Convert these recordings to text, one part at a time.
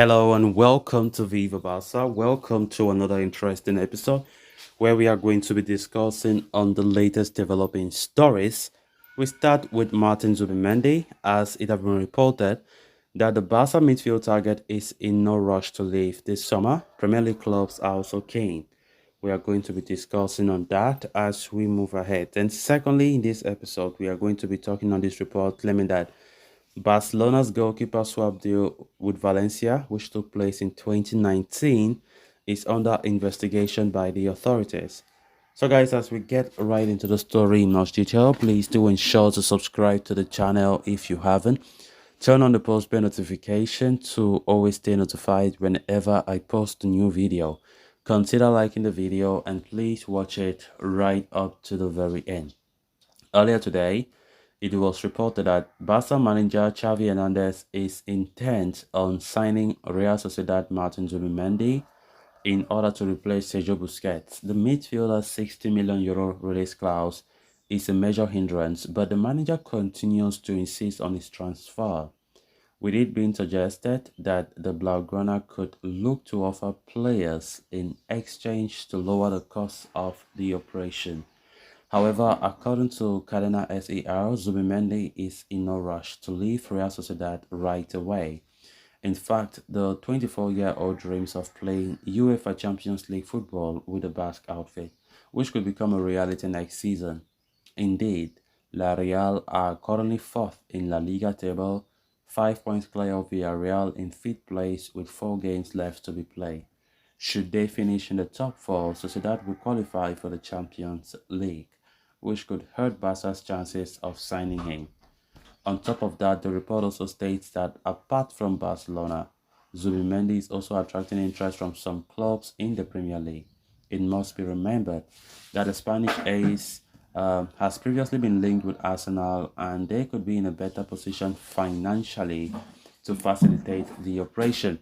Hello and welcome to Viva Barca. Welcome to another interesting episode where we are going to be discussing on the latest developing stories. We start with Martin Zubimendi, as it has been reported that the Barca midfield target is in no rush to leave this summer. Premier League clubs are also keen. We are going to be discussing on that as we move ahead. And secondly, in this episode, we are going to be talking on this report claiming that Barcelona's goalkeeper swap deal with Valencia, which took place in 2019, is under investigation by the authorities. So, guys, as we get right into the story in much detail, please do ensure to subscribe to the channel if you haven't. Turn on the post bell notification to always stay notified whenever I post a new video. Consider liking the video and please watch it right up to the very end. Earlier today, it was reported that Barca manager Xavi Hernandez is intent on signing Real Sociedad Martin Zubimendi in order to replace Sergio Busquets. The midfielder's €60 million release clause is a major hindrance, but the manager continues to insist on his transfer, with it being suggested that the Blaugrana could look to offer players in exchange to lower the cost of the operation. However, according to Cadena SER, Zubimendi is in no rush to leave Real Sociedad right away. In fact, the 24-year-old dreams of playing UEFA Champions League football with the Basque outfit, which could become a reality next season. Indeed, La Real are currently fourth in La Liga table, 5 points clear of Villarreal in fifth place with 4 games left to be played. Should they finish in the top 4, Sociedad will qualify for the Champions League, which could hurt Barca's chances of signing him. On top of that, the report also states that apart from Barcelona, Zubimendi is also attracting interest from some clubs in the Premier League. It must be remembered that the Spanish ace has previously been linked with Arsenal, and they could be in a better position financially to facilitate the operation.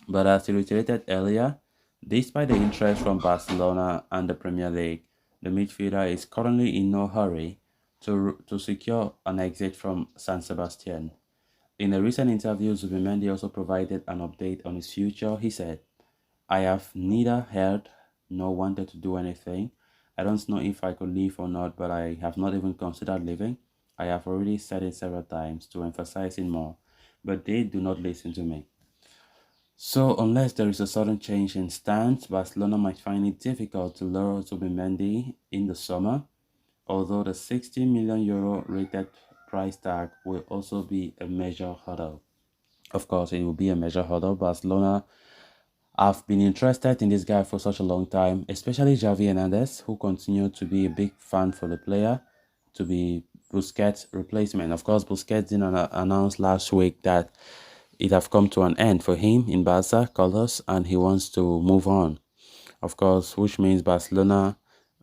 But as he reiterated earlier, despite the interest from Barcelona and the Premier League, the midfielder is currently in no hurry to secure an exit from San Sebastian. In a recent interview, Zubimendi also provided an update on his future. He said, I have neither heard nor wanted to do anything. I don't know if I could leave or not, but I have not even considered leaving. I have already said it several times to emphasize it more, but they do not listen to me. So, unless there is a sudden change in stance, Barcelona might find it difficult to lure Zubimendi in the summer, although the €60 million rated price tag will also be a major hurdle. Of course, it will be a major hurdle. Barcelona have been interested in this guy for such a long time, especially Xavi Hernandez, who continued to be a big fan for the player, to be Busquets' replacement. Of course, Busquets didn't announce last week that it have come to an end for him in Barca colors and he wants to move on. Of course, which means Barcelona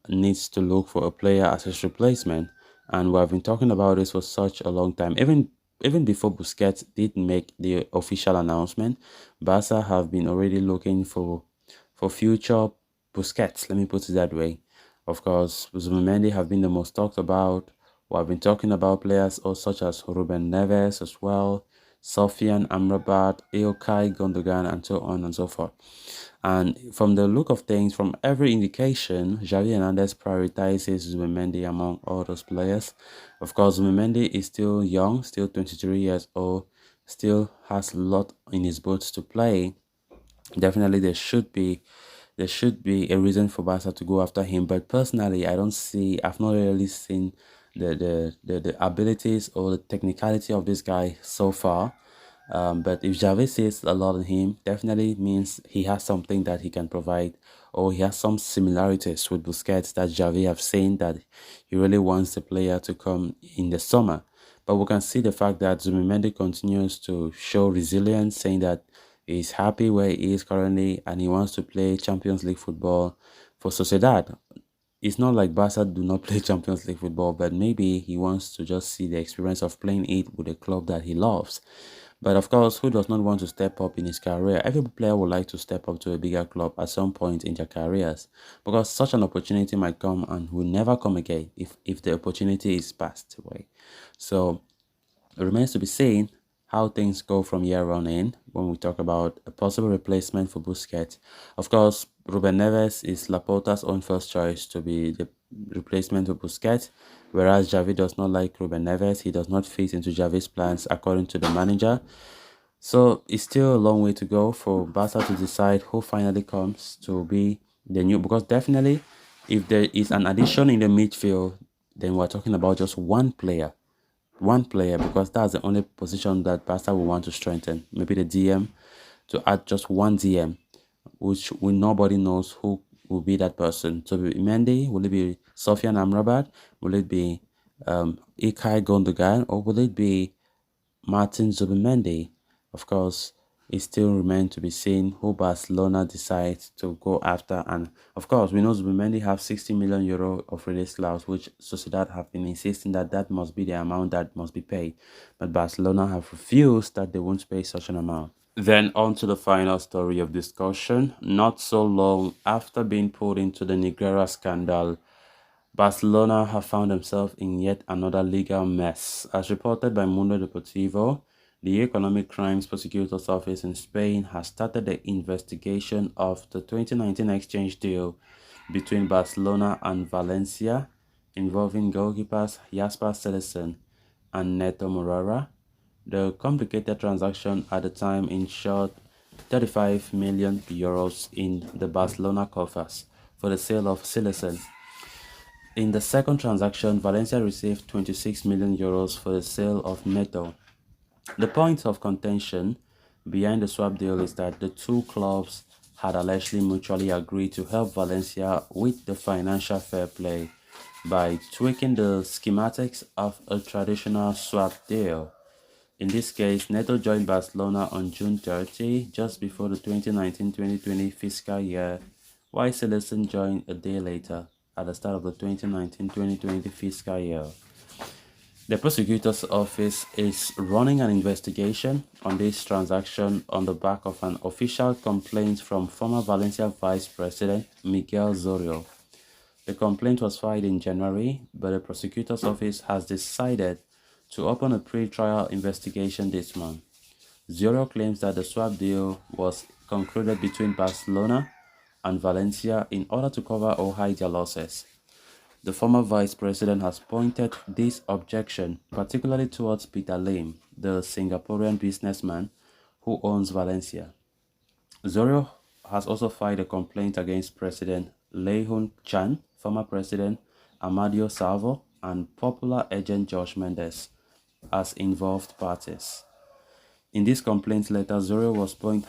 needs to look for a player as his replacement. And we have been talking about this for such a long time. Even before Busquets did make the official announcement, Barca have been already looking for future Busquets, let me put it that way. Of course, Zubimendi have been the most talked about. We have been talking about players such as Ruben Neves as well, Sofian Amrabat, Ilkay Gundogan, and so on and so forth. And from the look of things, from every indication, Xavi Hernandez prioritizes Zubimendi among all those players. Of course, Zubimendi is still young, still 23 years old, still has a lot in his boots to play. Definitely, there should be a reason for Barca to go after him. But personally, I've not really seen the abilities or the technicality of this guy so far. But if Xavi sees a lot in him, definitely means he has something that he can provide, or he has some similarities with Busquets that Xavi have seen that he really wants the player to come in the summer. But we can see the fact that Zubimendi continues to show resilience, saying that he's happy where he is currently and he wants to play Champions League football for Sociedad. It's not like Barca do not play Champions League football, but maybe he wants to just see the experience of playing it with a club that he loves. But of course, who does not want to step up in his career? Every player would like to step up to a bigger club at some point in their careers, because such an opportunity might come and will never come again if the opportunity is passed away. So it remains to be seen how things go from here on in when we talk about a possible replacement for Busquets. Of course, Ruben Neves is Laporta's own first choice to be the replacement for Busquets, whereas Javi does not like Ruben Neves. He does not fit into Javi's plans, according to the manager. So it's still a long way to go for Barca to decide who finally comes to be the new. Because definitely, if there is an addition in the midfield, then we're talking about just one player, because that's the only position that Barca will want to strengthen. Maybe the DM, to add just one DM, which nobody knows who will be that person. So Mendy, will it be Sofian Amrabat? Will it be Ilkay Gundogan, or will it be Martin Zubimendi? Of course, it still remains to be seen who Barcelona decides to go after. And of course, we know Zubimendi have 60 million euro of release clause, which Sociedad have been insisting that that must be the amount that must be paid. But Barcelona have refused that they won't pay such an amount. Then on to the final story of discussion. Not so long after being pulled into the Negreira scandal, Barcelona have found themselves in yet another legal mess. As reported by Mundo Deportivo, the Economic Crimes Prosecutor's Office in Spain has started the investigation of the 2019 exchange deal between Barcelona and Valencia, involving goalkeepers Jasper Cillessen and Neto Morera. The complicated transaction at the time ensured 35 million euros in the Barcelona coffers for the sale of Cillessen. In the second transaction, Valencia received 26 million euros for the sale of Neto. The point of contention behind the swap deal is that the two clubs had allegedly mutually agreed to help Valencia with the financial fair play by tweaking the schematics of a traditional swap deal. In this case, Neto joined Barcelona on June 30, just before the 2019-2020 fiscal year, while Cillessen joined a day later, at the start of the 2019-2020 fiscal year. The prosecutor's office is running an investigation on this transaction on the back of an official complaint from former Valencia Vice President Miguel Zorio. The complaint was filed in January, but the prosecutor's office has decided to open a pre-trial investigation this month. Zorio claims that the swap deal was concluded between Barcelona and Valencia in order to cover or hide their losses. The former vice president has pointed this objection particularly towards Peter Lim, the Singaporean businessman who owns Valencia. Zorio has also filed a complaint against President Lei Hun Chan, former President Amadio Salvo, and popular agent George Mendes as involved parties. In this complaint letter, Zorio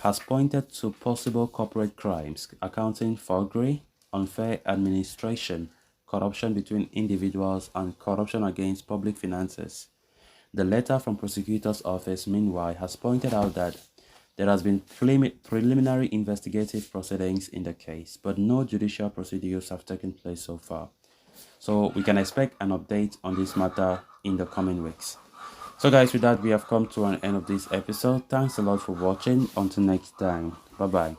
has pointed to possible corporate crimes, accounting forgery, unfair administration, corruption between individuals, and corruption against public finances. The letter from prosecutor's office, meanwhile, has pointed out that there has been preliminary investigative proceedings in the case, but no judicial procedures have taken place so far. So we can expect an update on this matter in the coming weeks. So guys, with that, we have come to an end of this episode. Thanks a lot for watching. Until next time. Bye-bye.